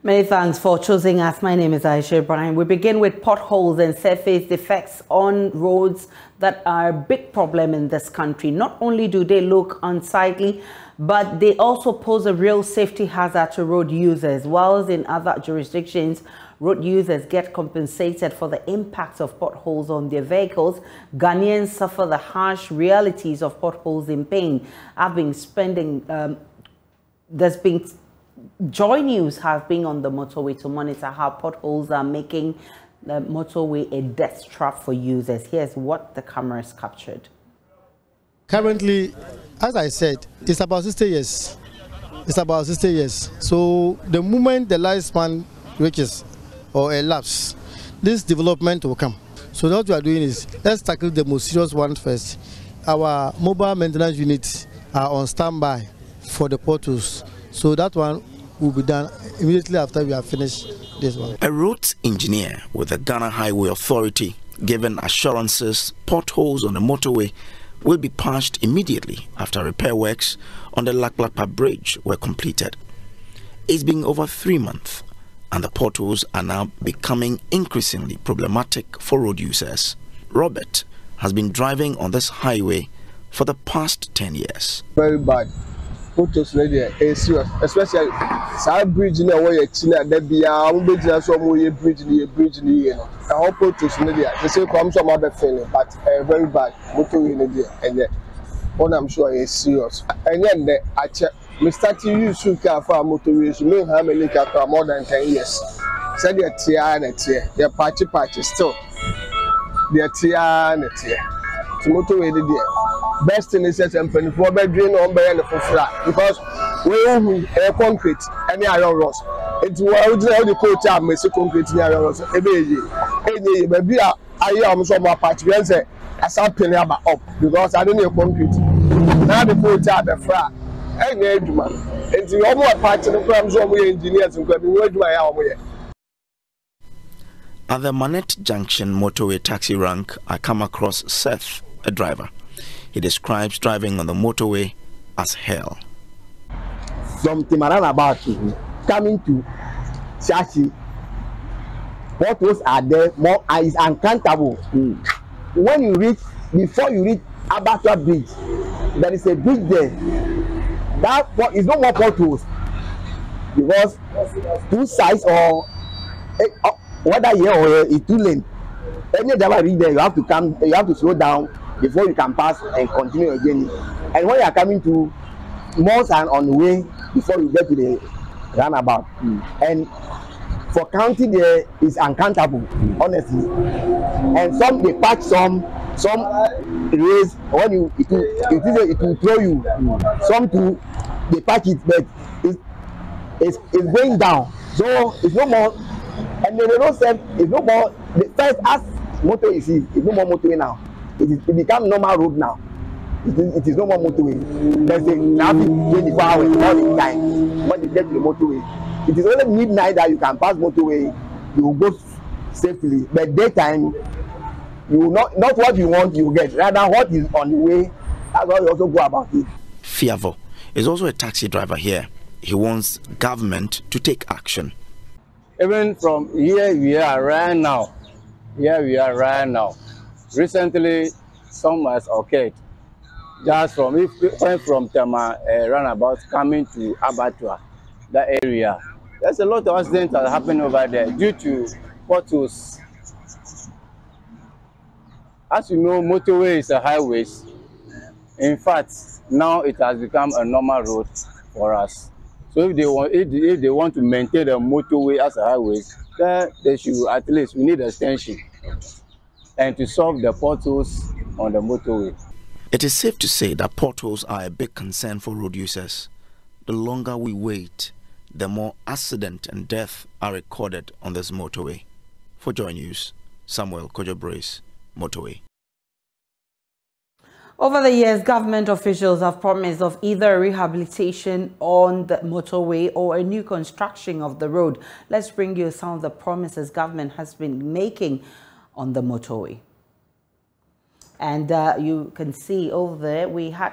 Many thanks for choosing us. My name is Aisha Brian. We begin with potholes and surface defects on roads that are a big problem in this country. Not only do they look unsightly, but they also pose a real safety hazard to road users. Whilst in other jurisdictions, road users get compensated for the impacts of potholes on their vehicles, Ghanaians suffer the harsh realities of potholes in pain. I've been spending, Joy News have been on the motorway to monitor how potholes are making the motorway a death trap for users. Here's what the cameras captured. Currently, as I said, it's about 60 years. It's about 60 years. So the moment the lifespan reaches or elapses, this development will come. So what we are doing is, let's tackle the most serious one first. Our mobile maintenance units are on standby for the potholes. So that one will be done immediately after we have finished this one. A roads engineer with the Ghana Highway Authority given assurances potholes on the motorway will be patched immediately after repair works on the Laklapa Bridge were completed. It's been over 3 months and the potholes are now becoming increasingly problematic for road users. Robert has been driving on this highway for the past 10 years. Very bad. Potholes is serious, especially side bridge in the way China, there be a some bridge near the whole potholes in there. They say come some other feeling, but very bad. Motorway in there, and one I'm sure is serious. And then I check. We start to use car for motorways. We know how many cars for more than 10 years. So they're tear and tear. They're patchy still. They're tear and tear. So motorway there. Best thing is that I'm paying for bedroom on by for flat because we have concrete any iron rods. It's why we do the coach and make concrete in iron rods. Any baby, I am so much patch. We say I start paying about up because I don't need concrete. Now the coach are the flat. Any edgeman. It's the only part of the programs of we engineers and at the Manette Junction motorway taxi rank, I come across Seth, a driver. He describes driving on the motorway as hell. Something around about coming to Shashi. Potholes are there, more is uncountable. When you reach, before you reach Abattoir Bridge, there is a bridge there. That is no more potholes because two sides or whether here or here is 2 lane. Any driver reach there, you have to slow down before you can pass and continue your journey. And when you are coming to months and on the way before you get to the roundabout. And for county there is uncountable, honestly. And some they patch some raise when it will throw you. Some to they patch it, but it's going down. So it's no more. And the road set is no more. The first as motor is no more motorway now. It become normal road now. It is no more motorway. There's a traffic 24 hours all the time when you get to the motorway. It is only midnight that you can pass motorway. You will go safely. But daytime, you will not what you want you get. Rather what is on the way. That's how you also go about it. Fiavo is also a taxi driver here. He wants government to take action. Even from here we are right now. Recently, some has occurred. Just from Tema roundabout coming to Abattoir, that area. There's a lot of accidents that happen over there due to potholes. As you know, motorway is a highway. In fact, now it has become a normal road for us. So if they want to maintain the motorway as a highway, then they should at least we need extension and to solve the potholes on the motorway. It is safe to say that potholes are a big concern for road users. The longer we wait, the more accident and death are recorded on this motorway. For Joy News, Samuel Kojo Brace, Motorway. Over the years, government officials have promised of either rehabilitation on the motorway or a new construction of the road. Let's bring you some of the promises government has been making on the motorway. And you can see over there, we had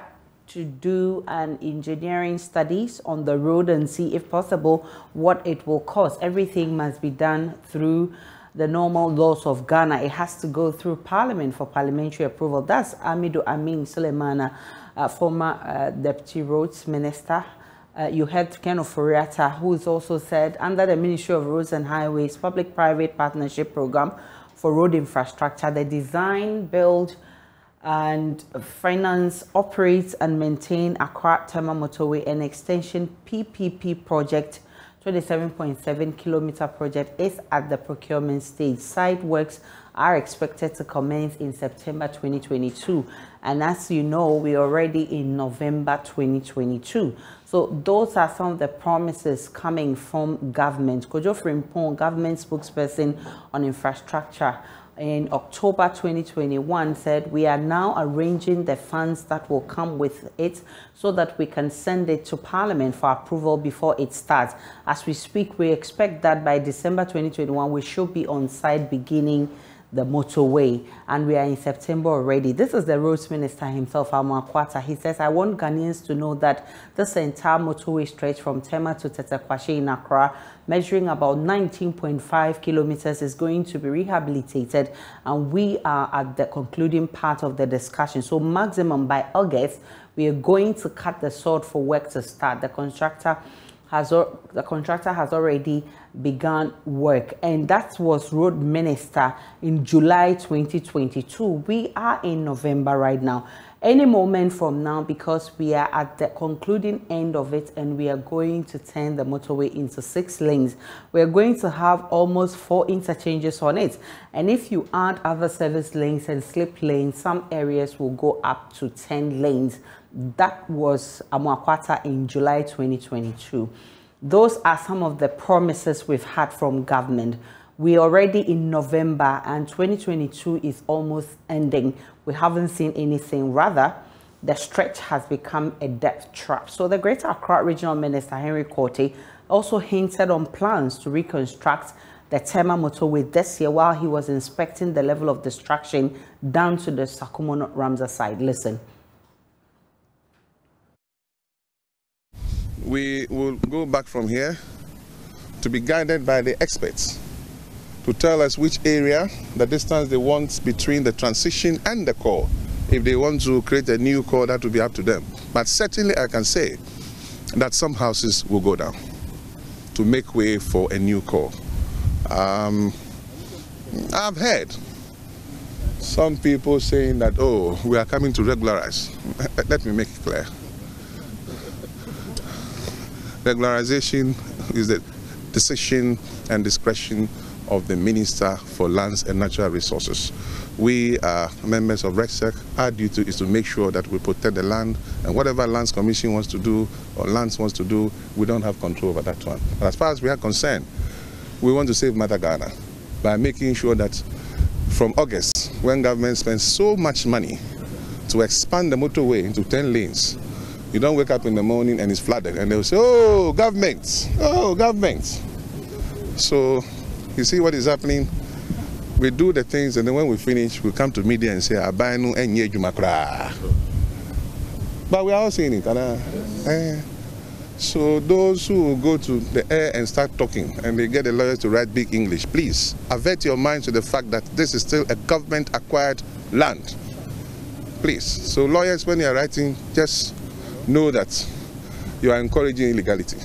to do an engineering studies on the road and see, if possible, what it will cost. Everything must be done through the normal laws of Ghana. It has to go through Parliament for parliamentary approval. That's Amido Amin Sulemana, former Deputy Roads Minister. You heard Ken Oforiatta, who has also said, under the Ministry of Roads and Highways Public-Private Partnership Program for Road Infrastructure, the design, build, and finance, operates and maintain Accra Tema Motorway and Extension PPP project, 27.7 kilometer project, is at the procurement stage. Site works are expected to commence in September 2022. And as you know, we're already in November 2022. So those are some of the promises coming from government. Kojo Frimpong, government spokesperson on infrastructure, in October 2021 said, we are now arranging the funds that will come with it so that we can send it to Parliament for approval before it starts. As we speak, we expect that by December 2021, we should be on site beginning the motorway, and we are in September already. This is the Roads Minister himself, Amoah Quartah. He says, I want Ghanaians to know that this entire motorway stretch from Tema to Tetekwashi in Accra, measuring about 19.5 kilometers, is going to be rehabilitated, and we are at the concluding part of the discussion. So maximum by August, we are going to cut the sword for work to start. The contractor has already begun work, and that was Road Minister in July 2022. We are in November right now. Any moment from now, because we are at the concluding end of it, and we are going to turn the motorway into 6 lanes. We are going to have almost 4 interchanges on it, and if you add other service lanes and slip lanes, some areas will go up to 10 lanes. That was Amoah Quartah in July 2022. Those are some of the promises we've had from government. We're already in November, and 2022 is almost ending. We haven't seen anything. Rather, the stretch has become a death trap. So the Greater Accra Regional Minister, Henry Quartey, also hinted on plans to reconstruct the Tema motorway this year while he was inspecting the level of destruction down to the Sakumo Ramza side. Listen. We will go back from here to be guided by the experts to tell us which area, the distance they want between the transition and the core. If they want to create a new core, that will be up to them. But certainly I can say that some houses will go down to make way for a new core. I've heard some people saying that, oh, we are coming to regularize. Let me make it clear. Regularization is the decision and discretion of the Minister for Lands and Natural Resources. We are members of REGSEC. Our duty is to make sure that we protect the land, and whatever Lands Commission wants to do or Lands wants to do, we don't have control over that one. But as far as we are concerned, we want to save Mother Ghana by making sure that from August, when government spends so much money to expand the motorway into 10 lanes, you don't wake up in the morning and it's flooded and they'll say, oh, government, oh, government. So you see what is happening? We do the things, and then when we finish, we come to media and say, Abainu enye jumakra. But we are all seeing it. So those who go to the air and start talking and they get the lawyers to write big English, please avert your minds to the fact that this is still a government-acquired land. Please. So lawyers, when you are writing, just know that you are encouraging illegality.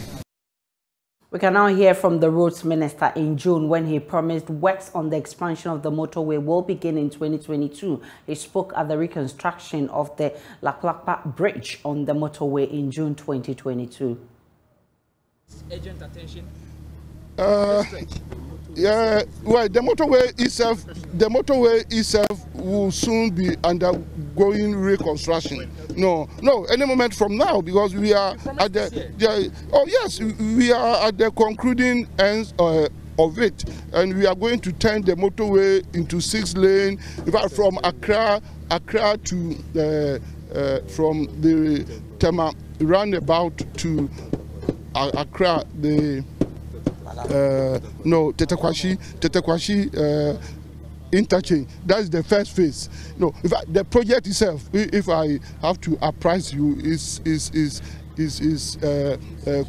We can now hear from the Roads Minister in June when he promised works on the expansion of the motorway will begin in 2022. He spoke at the reconstruction of the Laklakpa Bridge on the motorway in June 2022. Urgent attention. Yeah, well, the motorway itself will soon be undergoing reconstruction. No, any moment from now, because we are at we are at the concluding ends of it, and we are going to turn the motorway into 6 lane. In fact, from Accra to from the Tema roundabout to Accra, interchange. That's the first phase. No, in fact, the project itself, if I have to apprise you, is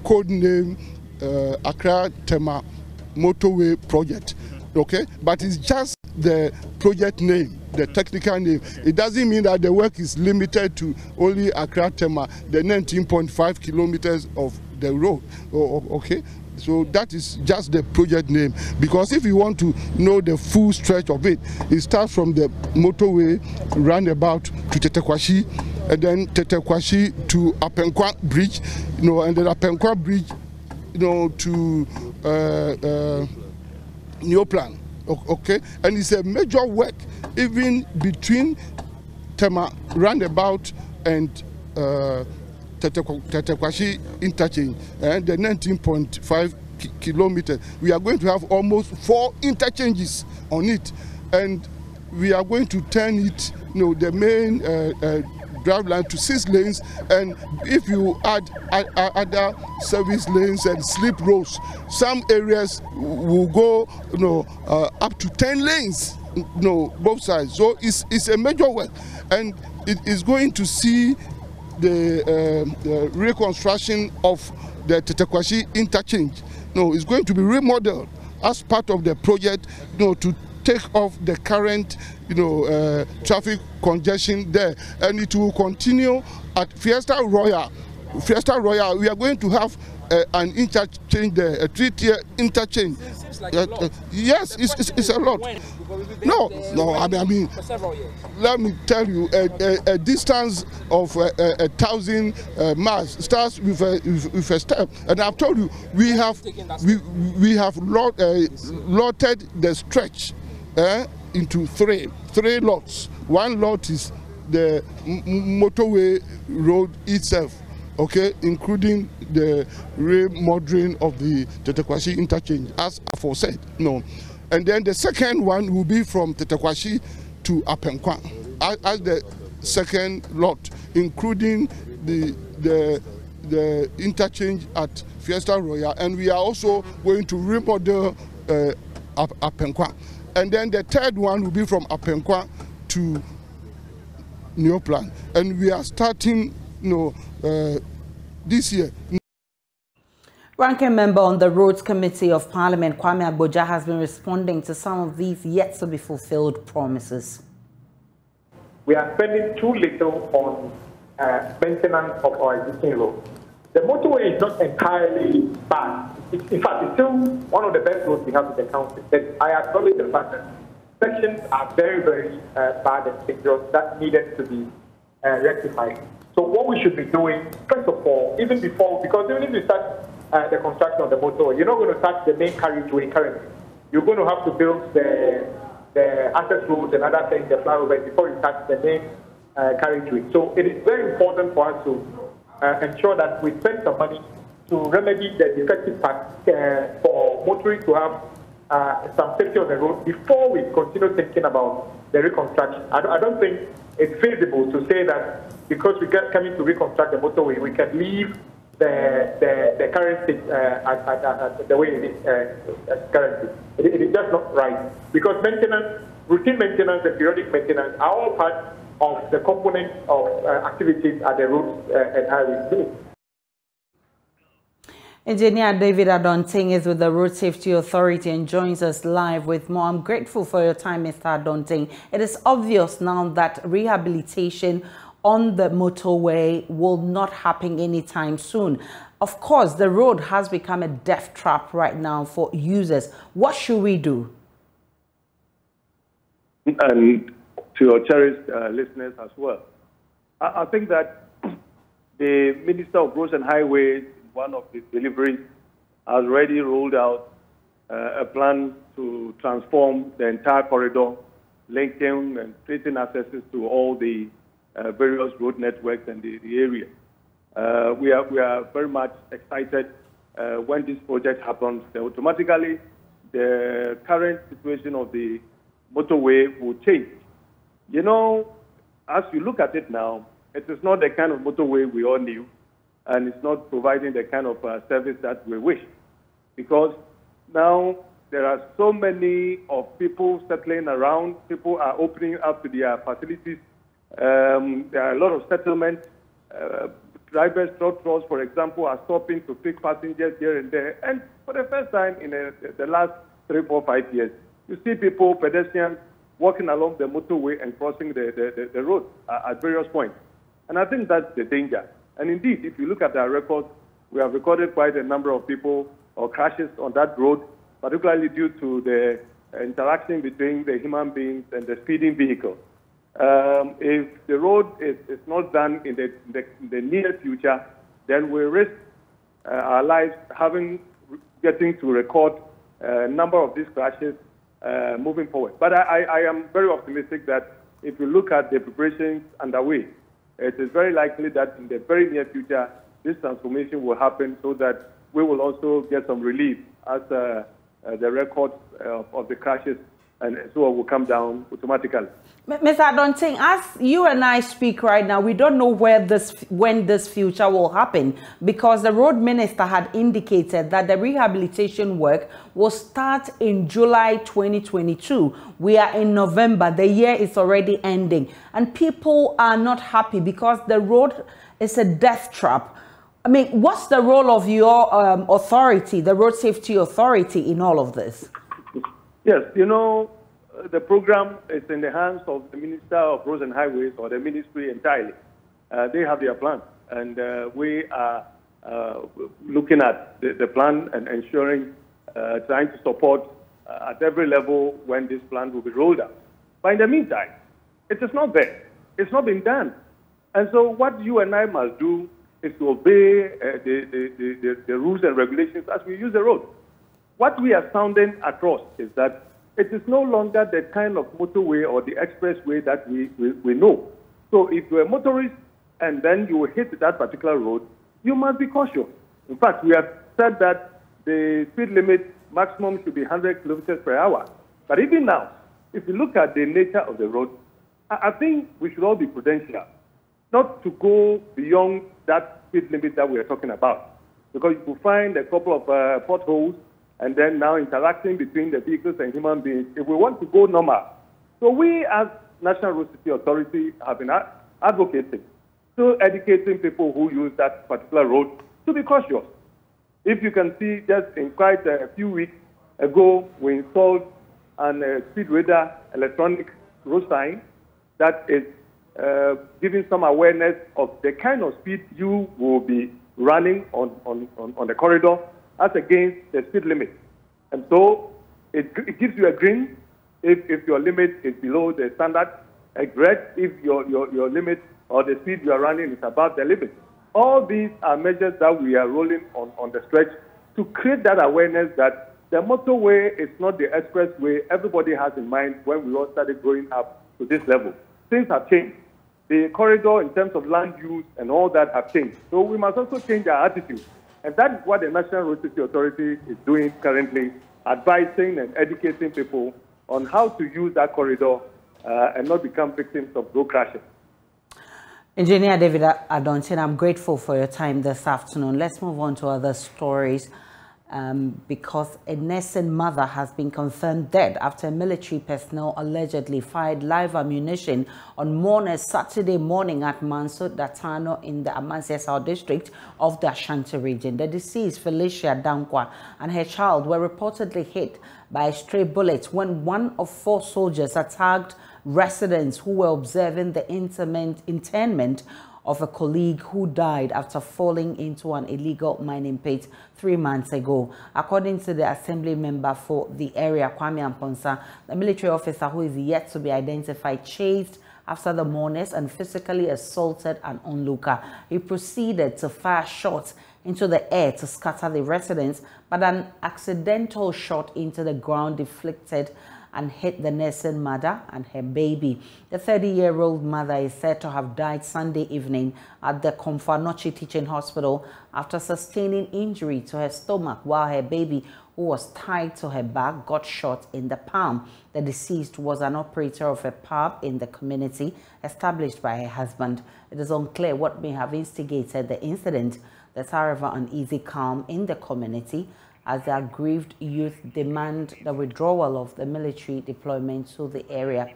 code name Accra Tema Motorway Project. Okay, but it's just the project name, the technical name. It doesn't mean that the work is limited to only Accra Tema, the 19.5 kilometers of the road. Okay, so that is just the project name. Because if you want to know the full stretch of it, it starts from the motorway roundabout to Tetekwashi, and then Tetekwashi to Apenkwa Bridge, and then Apenkwa Bridge, to Neoplan. Okay, and it's a major work even between Tema roundabout and Tetekwashi interchange, and the 19.5 kilometers. We are going to have almost 4 interchanges on it, and we are going to turn it, the main drive line to 6 lanes, and if you add other service lanes and slip roads, some areas will go up to 10 lanes, both sides. So it's a major work, and it is going to see the reconstruction of the Tetekwashi interchange. It's going to be remodeled as part of the project, to take off the current, traffic congestion there, and it will continue at Fiesta Royal. Fiesta Royal, we are going to have an interchange there, a 3-tier interchange. Like a lot. Yes, it's a lot. No, I mean, let me tell you, a distance of 1,000 miles starts with a step, and I've told you we have lotted the stretch into three lots. One lot is the motorway road itself, okay, including the remodeling of the Tetekwashi interchange, as aforesaid. And then the second one will be from Tetekwashi to Apenkwa as the second lot, including the interchange at Fiesta Royal, and we are also going to remodel Apenkwa. And then the third one will be from Apenkwa to Neoplan, and we are starting, this year. Ranking member on the Roads Committee of Parliament, Kwame Agboja, has been responding to some of these yet to be fulfilled promises. We are spending too little on maintenance of our existing roads. The motorway is not entirely bad. In fact, it's still one of the best roads we have in the country. But I acknowledge the fact that sections are very, very bad and dangerous that needed to be rectified. So what we should be doing, first of all, even before, because even if you start the construction of the motorway, you're not going to start the main carriageway currently. You're going to have to build the access roads and other things, the flyovers, before you start the main carriageway. So it is very important for us to ensure that we spend some money to remedy the defective parts for motorists to have some safety on the road before we continue thinking about the reconstruction. I don't think it's feasible to say that because we get coming to reconstruct the motorway, we can leave the current state the way it is currently. It is just not right, because maintenance, routine maintenance and periodic maintenance are all part of the components of activities at the roads and highways. Engineer David Adonting is with the Road Safety Authority and joins us live with more. I'm grateful for your time, Mr. Adonting. It is obvious now that rehabilitation on the motorway will not happen anytime soon. Of course, the road has become a death trap right now for users. What should we do? And to your cherished listeners as well, I think that the Minister of Roads and Highways, one of his deliveries, has already rolled out a plan to transform the entire corridor, linking and creating accesses to all the various road networks and the area. We are very much excited when this project happens. Automatically, the current situation of the motorway will change. You know, as you look at it now, it is not the kind of motorway we all knew, and it's not providing the kind of service that we wish. Because now there are so many of people settling around. People are opening up to their facilities. There are a lot of settlements. Drivers, trucks, for example, are stopping to pick passengers here and there. And for the first time in the last 3, 4, 5 years, you see people, pedestrians, walking along the motorway and crossing the road at various points. And I think that's the danger. And indeed, if you look at our records, we have recorded quite a number of people or crashes on that road, particularly due to the interaction between the human beings and the speeding vehicle. If the road is not done in the near future, then we risk our lives getting to record a number of these crashes moving forward. But I am very optimistic that if you look at the preparations underway, it is very likely that in the very near future, this transformation will happen so that we will also get some relief as the records of the crashes and so will come down automatically. Mr. Adonting, as you and I speak right now, we don't know when this future will happen, because the road minister had indicated that the rehabilitation work will start in July 2022. We are in November. The year is already ending, and people are not happy because the road is a death trap. I mean, what's the role of your authority, the Road Safety Authority, in all of this? Yes, you know, the program is in the hands of the Minister of Roads and Highways, or the ministry entirely. They have their plan, and we are looking at the plan and ensuring, trying to support at every level when this plan will be rolled out. But in the meantime, it is not there. It's not been done. And so what you and I must do is to obey the rules and regulations as we use the road. What we are sounding across is that it is no longer the kind of motorway or the expressway that we know. So if you're a motorist and then you hit that particular road, you must be cautious. In fact, we have said that the speed limit maximum should be 100 kilometers per hour. But even now, if you look at the nature of the road, I think we should all be prudential, not to go beyond that speed limit that we are talking about. Because you will find a couple of potholes, and then now interacting between the vehicles and human beings, if we want to go normal. So we as National Road Safety Authority have been advocating, so educating people who use that particular road to be cautious. If you can see, just in quite a few weeks ago, we installed a speed radar electronic road sign that is giving some awareness of the kind of speed you will be running on the corridor as against the speed limit. And so it gives you a green if your limit is below the standard, a red if your limit or the speed you are running is above the limit. All these are measures that we are rolling on the stretch to create that awareness that the motorway is not the expressway everybody has in mind when we all started growing up to this level. Things have changed. The corridor in terms of land use and all that have changed. So we must also change our attitude. And that's what the National Road Safety Authority is doing currently, advising and educating people on how to use that corridor and not become victims of road crashes. Engineer David Adonting, I'm grateful for your time this afternoon. Let's move on to other stories. Because a nursing mother has been confirmed dead after military personnel allegedly fired live ammunition on mourners Saturday morning at Manso Datano in the Amasia South district of the Ashanti region. The deceased, Felicia Dankwa, and her child were reportedly hit by a stray bullet when one of 4 soldiers attacked residents who were observing the interment of a colleague who died after falling into an illegal mining pit 3 months ago. According to the assembly member for the area, Kwame Amponsa, the military officer who is yet to be identified chased after the mourners and physically assaulted an onlooker. He proceeded to fire shots into the air to scatter the residents, but an accidental shot into the ground deflected and hit the nursing mother and her baby. The 30-year-old mother is said to have died Sunday evening at the Komfanochi Teaching Hospital after sustaining injury to her stomach, while her baby, who was tied to her back, got shot in the palm. The deceased was an operator of a pub in the community established by her husband. It is unclear what may have instigated the incident. There's, however, uneasy calm in the community as the aggrieved youth demand the withdrawal of the military deployment to the area.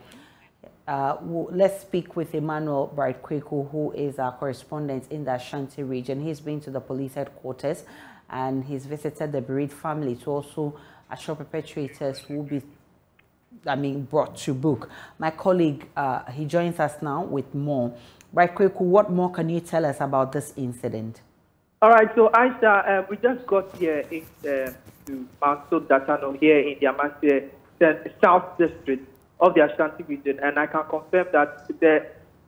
Let's speak with Emmanuel Bright-Kweku, who is our correspondent in the Ashanti region. He's been to the police headquarters and he's visited the bereaved family to also assure perpetrators will be brought to book. My colleague, he joins us now with more. Bright-Kweku, what more can you tell us about this incident? All right, so Aisha, we just got here to Mount Datano here in the Amasi South District of the Ashanti region, and I can confirm that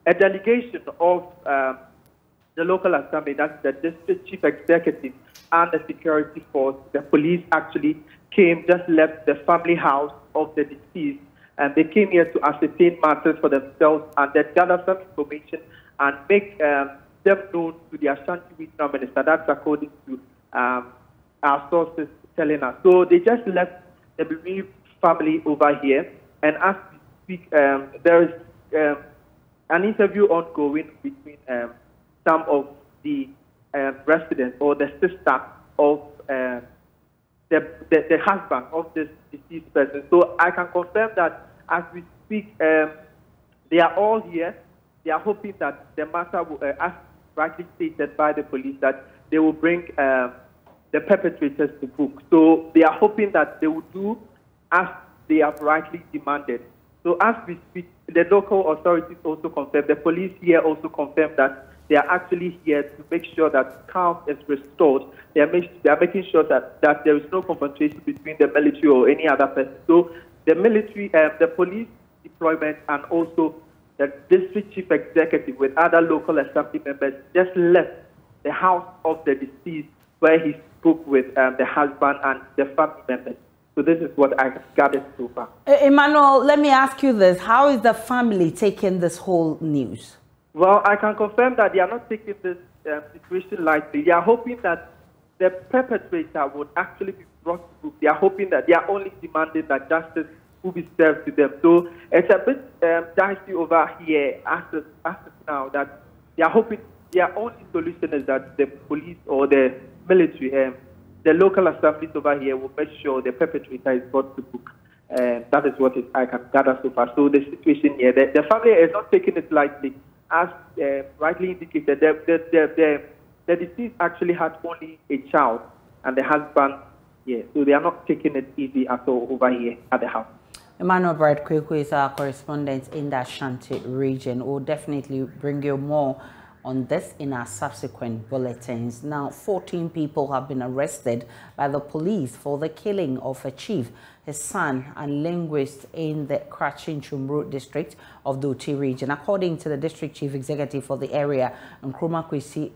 a delegation of the local assembly, that's the district chief executive and the security force, the police actually just left the family house of the deceased, and they came here to ascertain matters for themselves and then gather some information and make them known to the Ashanti regional minister. That's according to our sources telling us. So they just left the bereaved family over here, and as we speak, there is an interview ongoing between some of the residents or the sister of the husband of this deceased person. So I can confirm that as we speak, they are all here. They are hoping that the matter will, as rightly stated by the police, that they will bring the perpetrators to book. So they are hoping that they will do as they have rightly demanded. So as we speak, the local authorities also confirm, the police here also confirm that they are actually here to make sure that calm is restored. They are making sure that there is no confrontation between the military or any other person. So the military, the police deployment, and also the district chief executive with other local assembly members just left the house of the deceased where he spoke with the husband and the family members. So this is what I gathered so far. Emmanuel, let me ask you this. How is the family taking this whole news? Well, I can confirm that they are not taking this situation lightly. They are hoping that the perpetrator would actually be brought to book. They are hoping that they are only demanding that justice will be served to them. So it's a bit dicey over here as of now, that they are hoping their only solution is that the police or the military, the local assemblies over here will make sure the perpetrator is brought to book. That is what I can gather so far. So the situation here, the family is not taking it lightly. As rightly indicated, the deceased actually had only a child and the husband, so they are not taking it easy at all over here at the house. Emmanuel Bright-Kweku is our correspondent in the Ashanti region. We'll definitely bring you more on this in our subsequent bulletins. Now, 14 people have been arrested by the police for the killing of a chief, his son, and linguist in the Kratchin-Chumru district of the Oti region. According to the district chief executive for the area, Nkrumah Kwesi,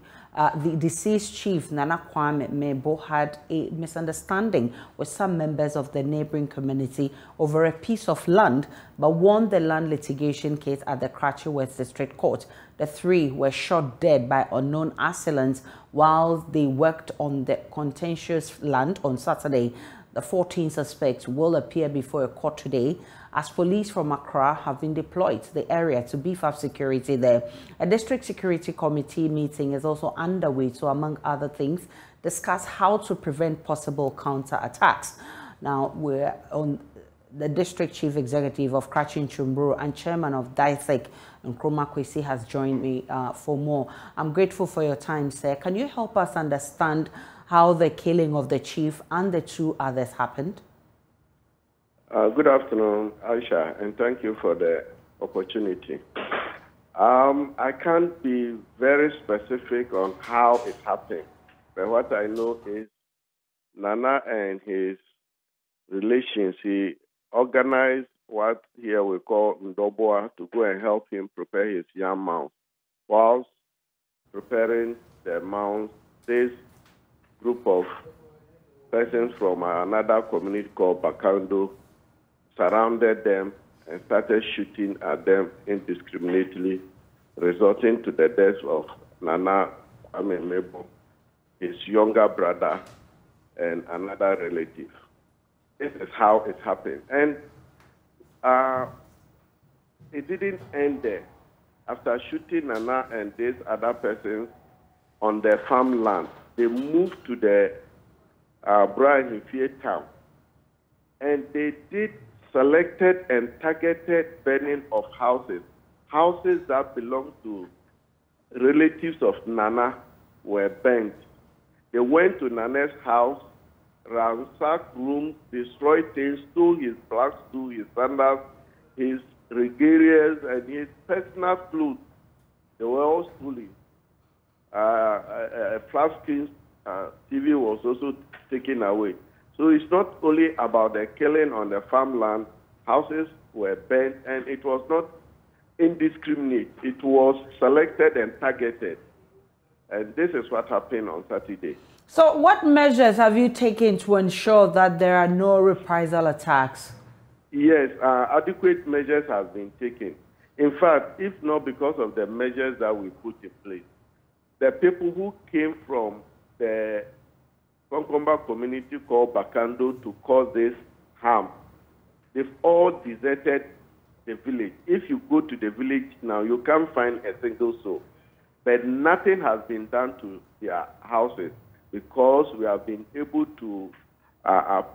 the deceased chief, Nana Kwame Mebo, had a misunderstanding with some members of the neighboring community over a piece of land, but won the land litigation case at the Kratchi West District Court. The three were shot dead by unknown assailants while they worked on the contentious land on Saturday. The 14 suspects will appear before a court today as police from Accra have been deployed to the area to beef up security there. A district security committee meeting is also underway to, among other things, discuss how to prevent possible counter-attacks. Now, we're on the district chief executive of Kratchin-Chumru and chairman of DISEC, Nkrumah Kwesi, has joined me for more. I'm grateful for your time, sir. Can you help us understand how the killing of the chief and the two others happened? Good afternoon, Aisha, and thank you for the opportunity. I can't be very specific on how it happened, but what I know is Nana and his relations, he organized what here we call Ndoboa to go and help him prepare his yam mound. Whilst preparing the mound, this group of persons from another community called Bakando surrounded them and started shooting at them indiscriminately, resulting to the death of Nana Kwame Mebo, his younger brother, and another relative. This is how it happened. And it didn't end there. After shooting Nana and these other persons on their farmland, they moved to the Brian Hifie town. And they did selected and targeted burning of houses. Houses that belong to relatives of Nana were burnt. They went to Nana's house, ransacked rooms, destroyed things, stole his black stool, his sandals, his regalias, and his personal clothes. They were all stolen. A flat screen TV was also taken away. So it's not only about the killing on the farmland, houses were burnt, and it was not indiscriminate. It was selected and targeted. And this is what happened on Saturday. So what measures have you taken to ensure that there are no reprisal attacks? Yes, adequate measures have been taken. In fact, if not because of the measures that we put in place, the people who came from the Konkomba community called Bakando to cause this harm, they've all deserted the village. If you go to the village now, you can't find a single soul. But nothing has been done to their houses because we have been able to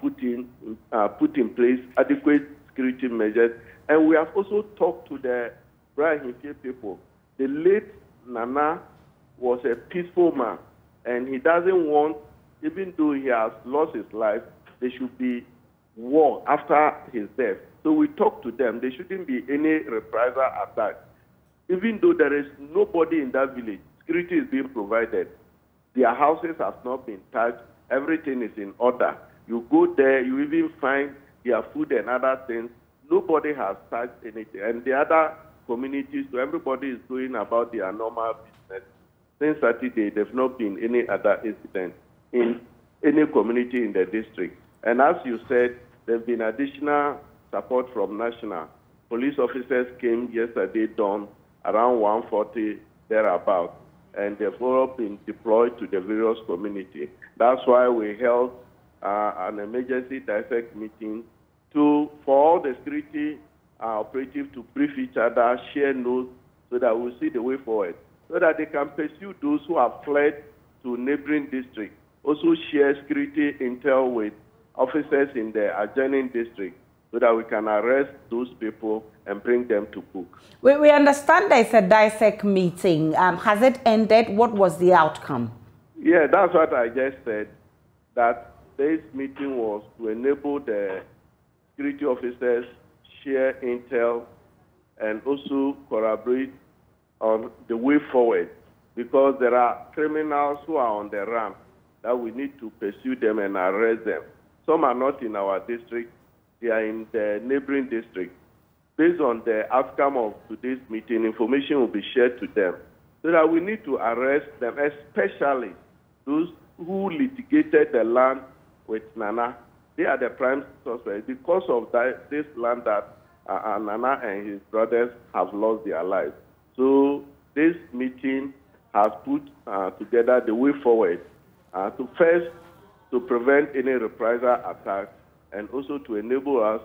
put in place adequate security measures. And we have also talked to the Brian Hifie people. The late Nana was a peaceful man, and he doesn't want, even though he has lost his life, there should be war after his death. So we talked to them. There shouldn't be any reprisal attack. Even though there is nobody in that village, security is being provided. Their houses have not been touched. Everything is in order. You go there, you even find their food and other things. Nobody has touched anything. And the other communities, so everybody is going about their normal business. Since Saturday, there have not been any other incident in any community in the district. And as you said, there have been additional support from national. Police officers came yesterday dawn around 1:40 thereabout, and they've all been deployed to the various communities. That's why we held an emergency dissect meeting for all the security operatives to brief each other, share notes, so that we'll see the way forward, so that they can pursue those who have fled to neighboring districts. Also share security intel with officers in the adjoining district, so that we can arrest those people and bring them to book. We understand there's a dissect meeting. Has it ended? What was the outcome? Yeah, that's what I just said, that this meeting was to enable the security officers share intel and also collaborate on the way forward, because there are criminals who are on the run that we need to pursue them and arrest them. Some are not in our district. They are in the neighboring district. Based on the outcome of today's meeting, information will be shared to them, so that we need to arrest them, especially those who litigated the land with Nana. They are the prime suspects because of this land that Nana and his brothers have lost their lives. So this meeting has put together the way forward to first to prevent any reprisal attacks, and also to enable us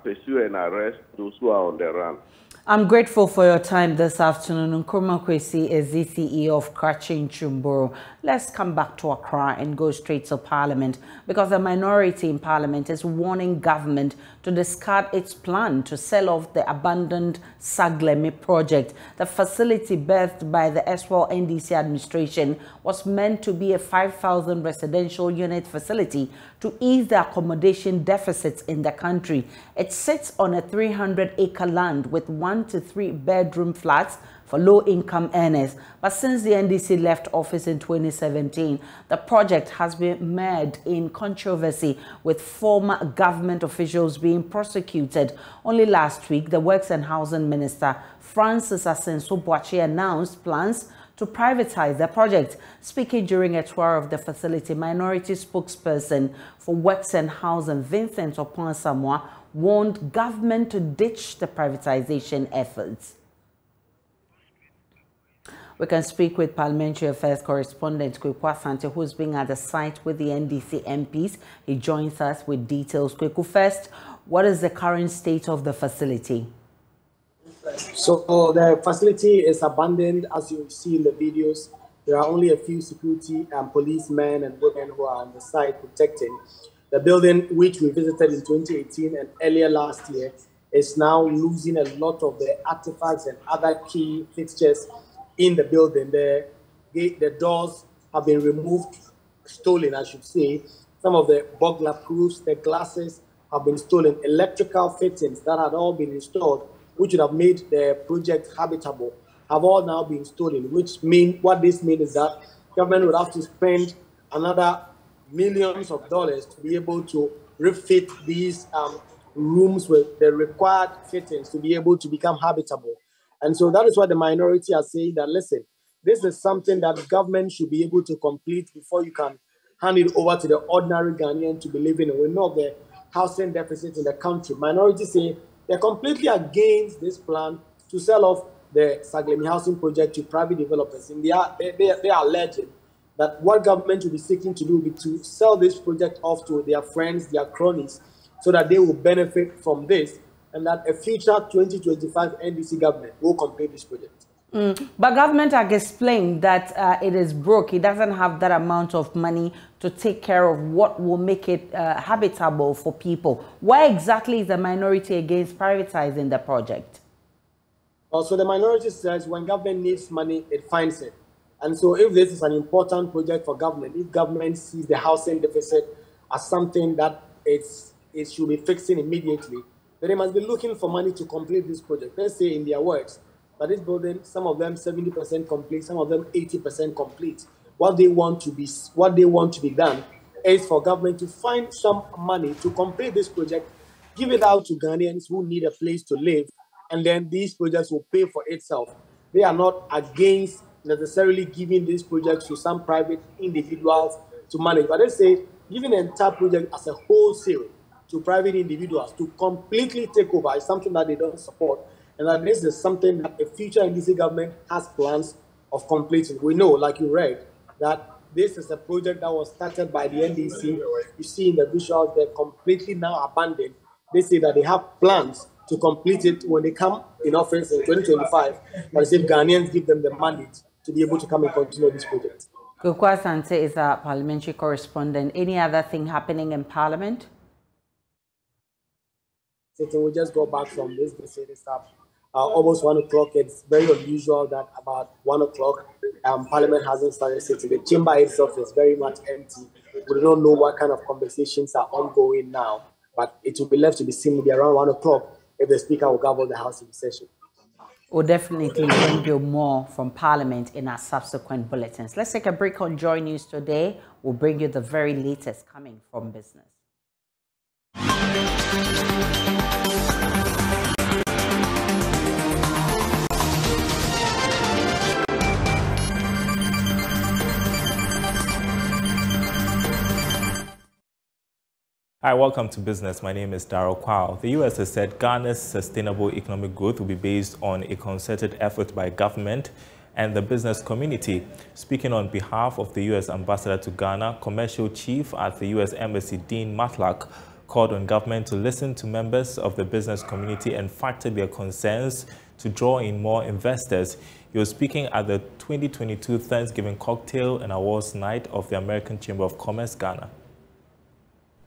pursue and arrest those who are on the run. I'm grateful for your time this afternoon. Nkrumah Kwesi is the CEO of Karachi Chumburu. Let's come back to Accra and go straight to Parliament, because the minority in Parliament is warning government to discard its plan to sell off the abandoned Saglemi project. The facility birthed by the Eswell NDC administration was meant to be a 5,000 residential unit facility to ease the accommodation deficits in the country. It sits on a 300-acre land with 1 to 3 bedroom flats for low-income earners. But since the NDC left office in 2017, the project has been mired in controversy, with former government officials being prosecuted. Only last week, the Works and Housing Minister, Francis Asenso-Boakye, announced plans to privatize the project. Speaking during a tour of the facility, minority spokesperson for Works and Housing, Vincent Opon-Samoa, warned government to ditch the privatization efforts. We can speak with Parliamentary Affairs correspondent Kweku Asante, who's been at the site with the NDC MPs. He joins us with details. Kweku, first, what is the current state of the facility? So the facility is abandoned, as you see in the videos. There are only a few security and policemen and women who are on the site protecting. The building, which we visited in 2018 and earlier last year, is now losing a lot of the artifacts and other key fixtures in the building. The doors have been removed, stolen, I should say. Some of the burglar proofs, the glasses have been stolen. Electrical fittings that had all been installed, which would have made the project habitable, have all now been stolen, what this means is that government would have to spend another millions of dollars to be able to refit these rooms with the required fittings to be able to become habitable. And so that is why the minority are saying that, listen, this is something that government should be able to complete before you can hand it over to the ordinary Ghanaian to be living in. We know the housing deficit in the country. Minorities say they're completely against this plan to sell off the Saglemi housing project to private developers. And they are alleging that what government will be seeking to do will be to sell this project off to their friends, their cronies, so that they will benefit from this, and that a future 2025 NDC government will complete this project. But government has explained that it is broke. It doesn't have that amount of money to take care of what will make it habitable for people. Why exactly is the minority against privatizing the project? Also, the minority says when government needs money, it finds it. And so if this is an important project for government, if government sees the housing deficit as something that it should be fixing immediately, then they must be looking for money to complete this project. Let's say in their words, that this building, some of them 70% complete, some of them 80% complete. What they want to be done is for government to find some money to complete this project, give it out to Ghanaians who need a place to live, and then these projects will pay for itself. They are not against necessarily giving these projects to some private individuals to manage, but they say giving the entire project as a wholesale to private individuals to completely take over is something that they don't support. And that this is something that a future NDC government has plans of completing. We know, like you read, that this is a project that was started by the NDC. You see in the visuals, they're completely now abandoned. They say that they have plans to complete it when they come in office in 2025, but if Ghanaians give them the mandate to be able to come and continue this project. Kukwa Sante is our parliamentary correspondent. Any other thing happening in Parliament? So we'll just go back from this stuff. Almost 1 o'clock. It's very unusual that about 1 o'clock, Parliament hasn't started sitting. The chamber itself is very much empty. We don't know what kind of conversations are ongoing now, but it will be left to be seen maybe around 1 o'clock if the Speaker will gavel the House in session. We'll definitely bring you more from Parliament in our subsequent bulletins. Let's take a break on Joy News today. We'll bring you the very latest coming from business. Hi, welcome to Business. My name is Darryl Kwao. The U.S. has said Ghana's sustainable economic growth will be based on a concerted effort by government and the business community. Speaking on behalf of the U.S. Ambassador to Ghana, Commercial Chief at the U.S. Embassy, Dean Matlack, called on government to listen to members of the business community and factor their concerns to draw in more investors. He was speaking at the 2022 Thanksgiving Cocktail and Awards Night of the American Chamber of Commerce, Ghana.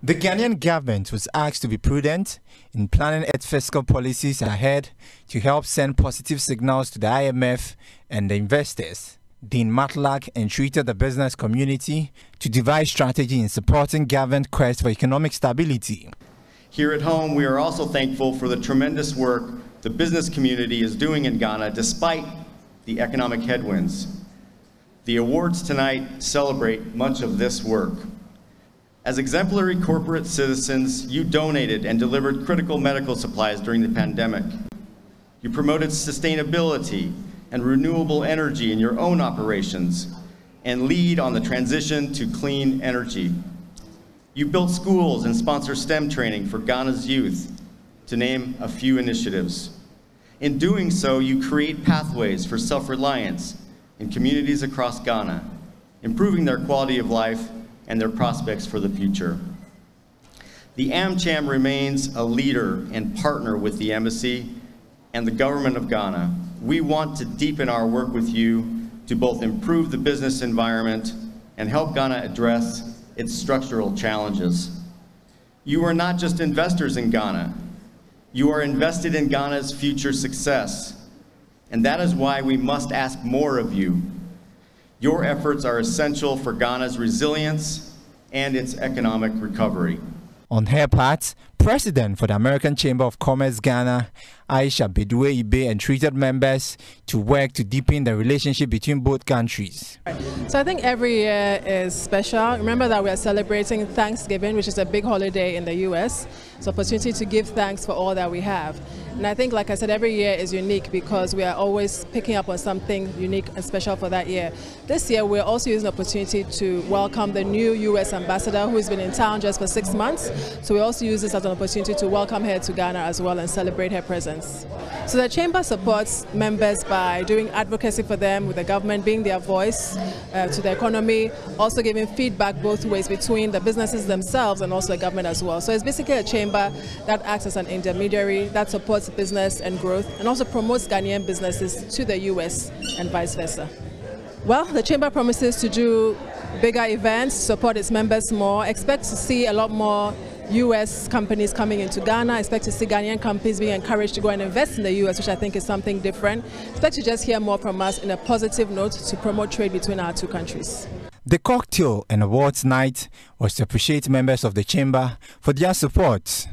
The Ghanaian government was asked to be prudent in planning its fiscal policies ahead to help send positive signals to the IMF and the investors. Dean Matlack entreated the business community to devise strategy in supporting government quest for economic stability. Here at home, we are also thankful for the tremendous work the business community is doing in Ghana despite the economic headwinds. The awards tonight celebrate much of this work. As exemplary corporate citizens, you donated and delivered critical medical supplies during the pandemic. You promoted sustainability and renewable energy in your own operations and lead on the transition to clean energy. You built schools and sponsor STEM training for Ghana's youth, to name a few initiatives. In doing so, you create pathways for self-reliance in communities across Ghana, improving their quality of life and their prospects for the future. The AmCham remains a leader and partner with the Embassy and the government of Ghana. We want to deepen our work with you to both improve the business environment and help Ghana address its structural challenges. You are not just investors in Ghana. You are invested in Ghana's future success. And that is why we must ask more of you. Your efforts are essential for Ghana's resilience and its economic recovery. On her part, President for the American Chamber of Commerce Ghana, Aisha Bedue Ibe, entreated members to work to deepen the relationship between both countries. So I think every year is special. Remember that we are celebrating Thanksgiving, which is a big holiday in the US. It's an opportunity to give thanks for all that we have. And I think, like I said, every year is unique because we are always picking up on something unique and special for that year. This year, we're also using the opportunity to welcome the new U.S. ambassador who's been in town just for 6 months. So we also use this as an opportunity to welcome her to Ghana as well and celebrate her presence. So the Chamber supports members by doing advocacy for them, with the government being their voice to the economy, also giving feedback both ways between the businesses themselves and also the government as well. So it's basically a chamber that acts as an intermediary that supports business and growth and also promotes Ghanaian businesses to the US and vice versa. Well, the Chamber promises to do bigger events, support its members more, expect to see a lot more US companies coming into Ghana, expect to see Ghanaian companies being encouraged to go and invest in the US, which I think is something different. Expect to just hear more from us in a positive note to promote trade between our two countries. The cocktail and awards night was to appreciate members of the Chamber for their support.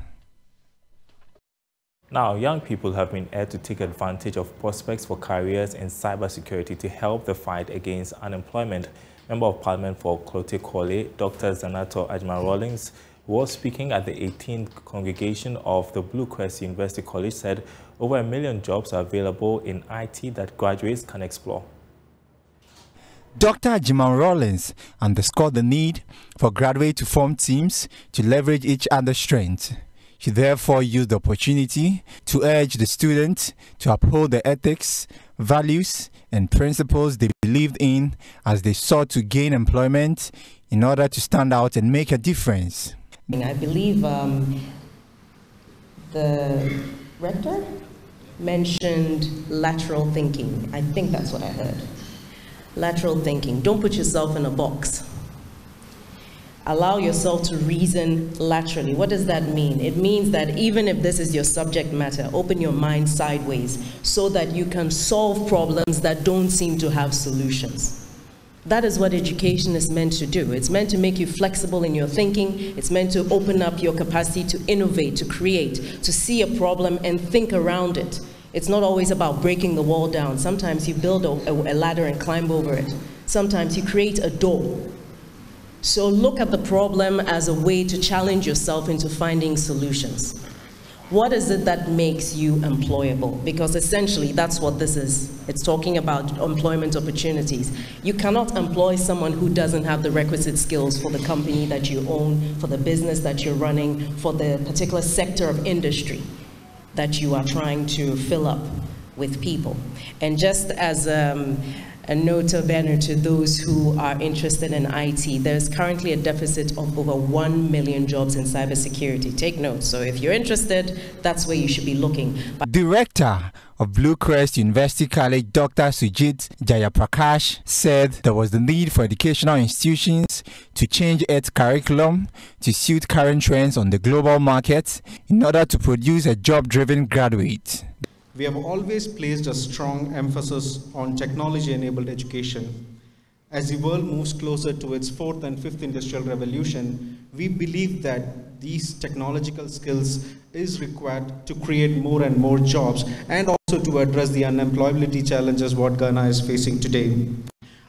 Now, young people have been urged to take advantage of prospects for careers in cybersecurity to help the fight against unemployment. Member of Parliament for Klote Korle, Dr. Zanato Ajman-Rawlings, who was speaking at the 18th congregation of the Blue Crest University College, said over 1 million jobs are available in IT that graduates can explore. Dr. Ajman-Rawlings underscored the need for graduates to form teams to leverage each other's strengths. She therefore used the opportunity to urge the students to uphold the ethics, values, and principles they believed in as they sought to gain employment in order to stand out and make a difference. I believe the rector mentioned lateral thinking. I think that's what I heard. Lateral thinking. Don't put yourself in a box. Allow yourself to reason laterally. What does that mean? It means that even if this is your subject matter, open your mind sideways so that you can solve problems that don't seem to have solutions. That is what education is meant to do. It's meant to make you flexible in your thinking. It's meant to open up your capacity to innovate, to create, to see a problem and think around it. It's not always about breaking the wall down. Sometimes you build a ladder and climb over it. Sometimes you create a door. So look at the problem as a way to challenge yourself into finding solutions. What is it that makes you employable? Because essentially that's what this is. It's talking about employment opportunities. You cannot employ someone who doesn't have the requisite skills for the company that you own, for the business that you're running, for the particular sector of industry that you are trying to fill up with people. And just as a note of banner to those who are interested in IT, there's currently a deficit of over 1 million jobs in cybersecurity. Take note. So if you're interested, that's where you should be looking. Director of Blue Crest University College, Dr. Sujit Jayaprakash, said there was the need for educational institutions to change its curriculum to suit current trends on the global market in order to produce a job-driven graduate. We have always placed a strong emphasis on technology-enabled education. As the world moves closer to its 4th and 5th industrial revolution, we believe that these technological skills is required to create more and more jobs and also to address the unemployability challenges what Ghana is facing today.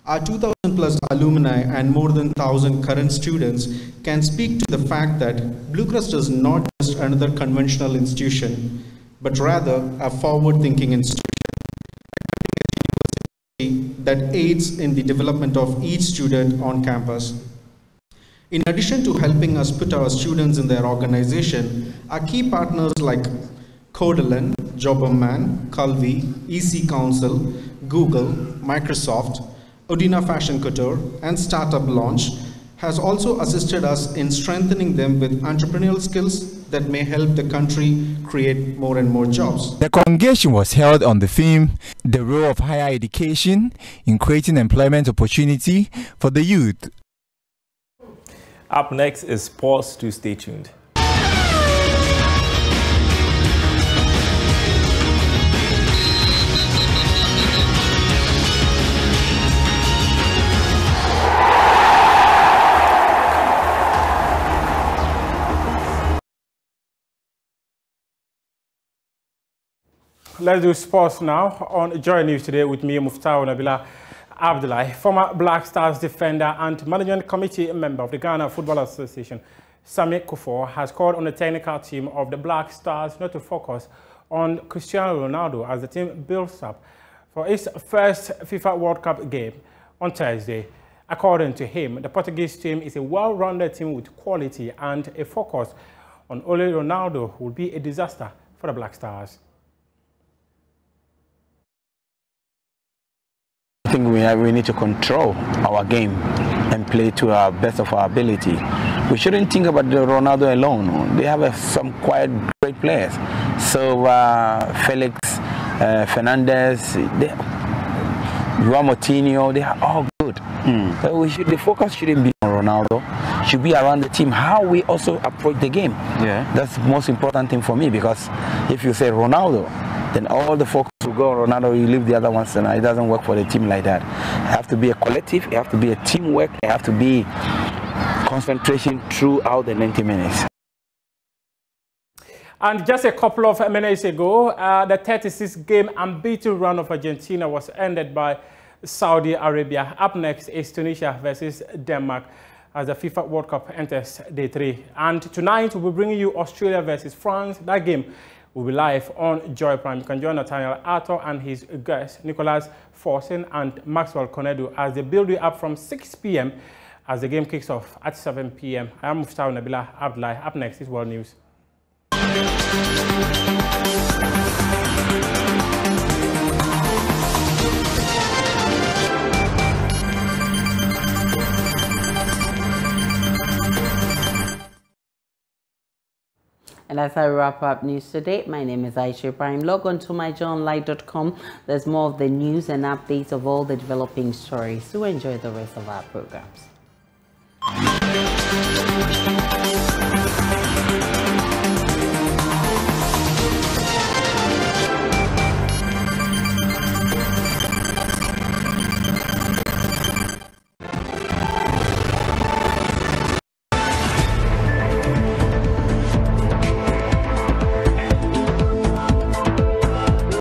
Our 2,000 plus alumni and more than 1,000 current students can speak to the fact that Blue Crest is not just another conventional institution, but rather a forward-thinking institution that aids in the development of each student on campus. In addition to helping us put our students in their organization, our key partners like Codelin, Jobberman, Culvi, EC Council, Google, Microsoft, Odina Fashion Couture, and Startup Launch has also assisted us in strengthening them with entrepreneurial skills that may help the country create more and more jobs. The congregation was held on the theme, the role of higher education in creating employment opportunity for the youth. Up next is sports, to stay tuned. Let's do sports now. On Joy News today with me, Muftau Nabila Abdullahi, former Black Stars defender and management committee member of the Ghana Football Association. Sami Kufuor has called on the technical team of the Black Stars not to focus on Cristiano Ronaldo as the team builds up for its first FIFA World Cup game on Thursday. According to him, the Portuguese team is a well-rounded team with quality, and a focus on only Ronaldo would be a disaster for the Black Stars. I think we need to control our game and play to our best of our ability. We shouldn't think about the Ronaldo alone. They have some quite great players. So Felix, Fernandez, João Moutinho, they are all good. So the focus shouldn't be on Ronaldo. Should be around the team, how we also approach the game. Yeah, that's the most important thing for me, because if you say Ronaldo, then all the focus will go on Ronaldo, you leave the other ones, and it doesn't work for the team like that. You have to be a collective, you have to be a teamwork, you have to be concentration throughout the 90 minutes. And just a couple of minutes ago, the 36-game unbeaten run of Argentina was ended by Saudi Arabia. Up next is Tunisia versus Denmark as the FIFA World Cup enters day 3. And tonight we'll be bringing you Australia versus France. That game will be live on Joy Prime. You can join Nathaniel Arthur and his guests, Nicholas Forsen and Maxwell Konedu, as they build you up from 6 p.m. as the game kicks off at 7 p.m. I am Muftau Nabila Abdullahi. Up next is World News. And as I wrap up news today, my name is Aisha Ibrahim. Log on to myjournalight.com. There's more of the news and updates of all the developing stories. Do enjoy the rest of our programs.